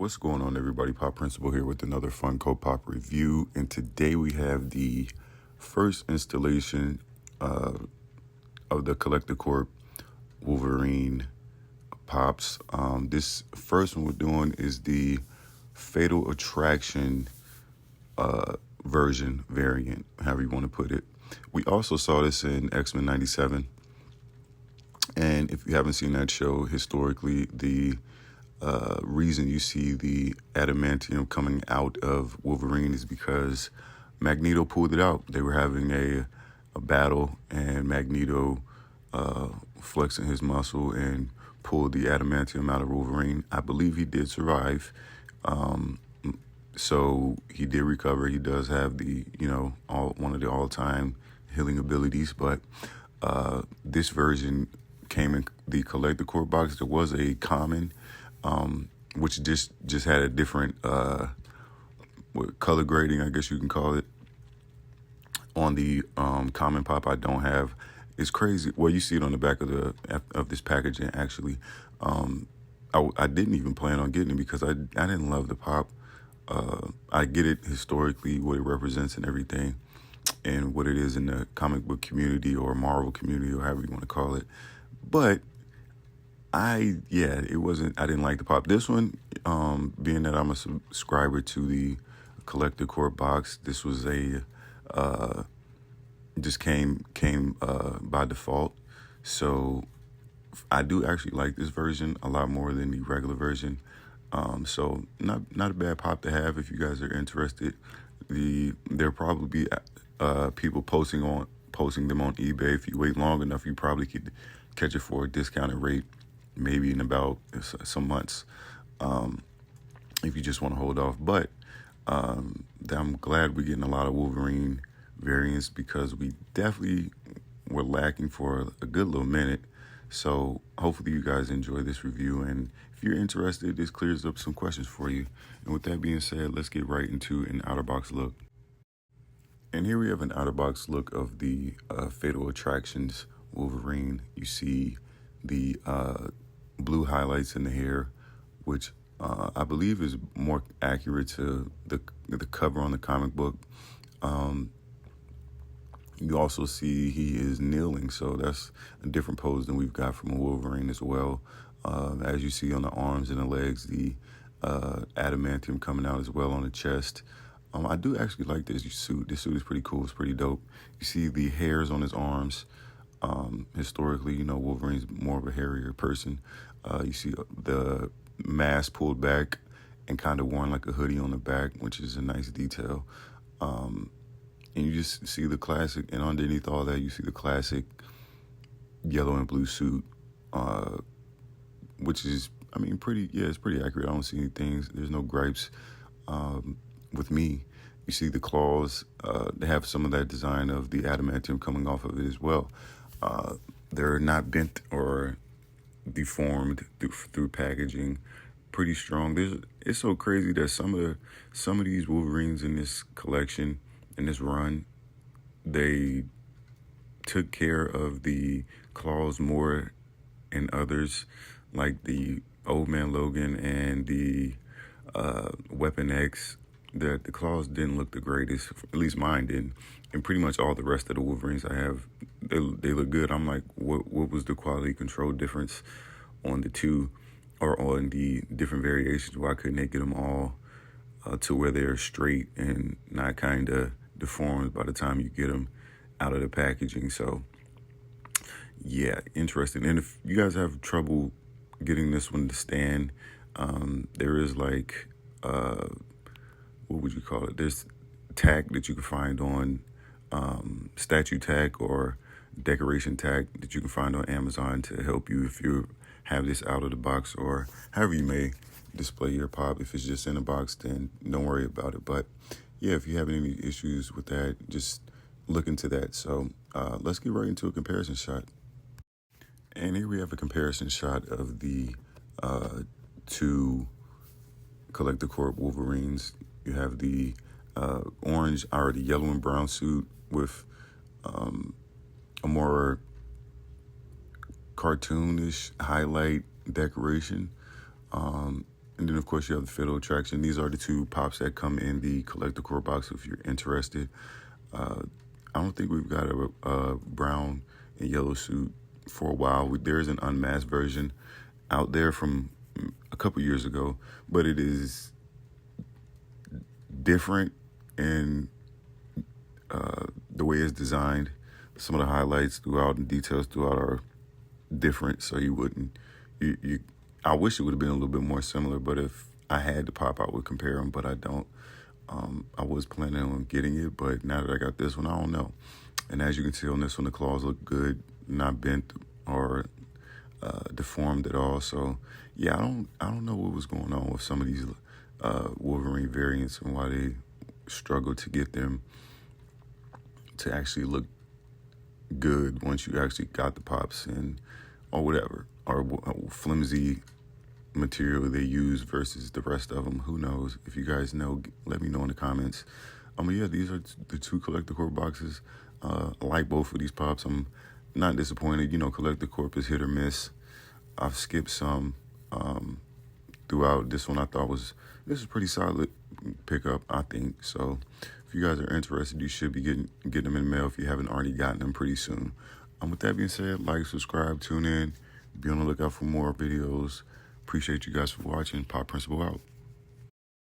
What's going on, everybody? Pop Principal here with another Funko Pop review, and today we have the first installation of the Collector Corp Wolverine Pops. This first one we're doing is the Fatal Attraction version variant, however you want to put it. We also saw this in X-Men 97, and if you haven't seen that show, historically, the reason you see the adamantium coming out of Wolverine is because Magneto pulled it out. They were having a battle, and Magneto flexing his muscle and pulled the adamantium out of Wolverine. I believe he did survive. So he did recover. He does have the, one of the all-time healing abilities, but this version came in the Collector Corp box. There was a common, which just had a different color grading, I guess you can call it. On the common pop, I don't have. It's crazy. Well, you see it on the back of this packaging. Actually, I didn't even plan on getting it because I didn't love the pop. I get it historically, what it represents and everything, and what it is in the comic book community or Marvel community or however you want to call it. But it wasn't, I didn't like the pop. This one, being that I'm a subscriber to the Collector Corp box, this was just came by default. So I do actually like this version a lot more than the regular version. So not a bad pop to have if you guys are interested. There'll probably be people posting them on eBay. If you wait long enough, you probably could catch it for a discounted rate, maybe in about some months, if you just want to hold off. But I'm glad we're getting a lot of Wolverine variants because we definitely were lacking for a good little minute. So hopefully you guys enjoy this review, and if you're interested, this clears up some questions for you. And with that being said, let's get right into an outer box look. And here we have an outer box look of the Fatal Attractions Wolverine. You see the blue highlights in the hair, which I believe is more accurate to the cover on the comic book. You also see he is kneeling, so that's a different pose than we've got from a Wolverine as well. As you see on the arms and the legs, the adamantium coming out as well on the chest. I do actually like this suit. This suit is pretty cool. It's pretty dope. You see the hairs on his arms. Historically, Wolverine's more of a hairier person. You see the mask pulled back and kind of worn like a hoodie on the back, which is a nice detail. And you just see the classic, and underneath all that, you see the classic yellow and blue suit, which is, it's pretty accurate. I don't see anything. There's no gripes with me. You see the claws. They have some of that design of the adamantium coming off of it as well. They're not bent or deformed through packaging. Pretty strong. It's so crazy that some of these Wolverines in this collection, in this run, they took care of the claws more than others, like the Old Man Logan and the Weapon X. The claws didn't look the greatest, at least mine didn't, and pretty much all the rest of the Wolverines I have, they look good. I'm like, what was the quality control difference on the two, or on the different variations? Why couldn't they get them all to where they're straight and not kind of deformed by the time you get them out of the packaging? So yeah, interesting. And if you guys have trouble getting this one to stand, there is like what would you call it? There's tack that you can find on statue tack or decoration tack that you can find on Amazon to help you if you have this out of the box, or however you may display your pop. If it's just in a box, then don't worry about it. But yeah, if you have any issues with that, just look into that. So let's get right into a comparison shot. And here we have a comparison shot of the two Collector Corp Wolverines. You have the orange, or the yellow and brown suit with a more cartoonish highlight decoration. And then, of course, you have the Fatal Attraction. These are the two pops that come in the Collector Core box if you're interested. Uh, I don't think we've got a brown and yellow suit for a while. There is an unmasked version out there from a couple years ago, but it is different in the way it's designed. Some of the highlights throughout and details throughout are different, so you wouldn't. I wish it would have been a little bit more similar, but if I had to pop, I would compare them, but I don't. I was planning on getting it, but now that I got this one, I don't know. And as you can see on this one, the claws look good, not bent or deformed at all. So yeah, I don't know what was going on with some of these Wolverine variants and why they struggled to get them to actually look good once you actually got the pops and or whatever, or flimsy material they use versus the rest of them. Who knows? If you guys know, let me know in the comments. Yeah, these are the two Collector Corp boxes. I like both of these pops. I'm not disappointed. You know, Collector Corp is hit or miss. I've skipped some throughout. This one I thought this is pretty solid pickup, I think. So if you guys are interested, you should be getting them in the mail if you haven't already gotten them pretty soon. With that being said, like, subscribe, tune in, be on the lookout for more videos. Appreciate you guys for watching. Pop Principal out.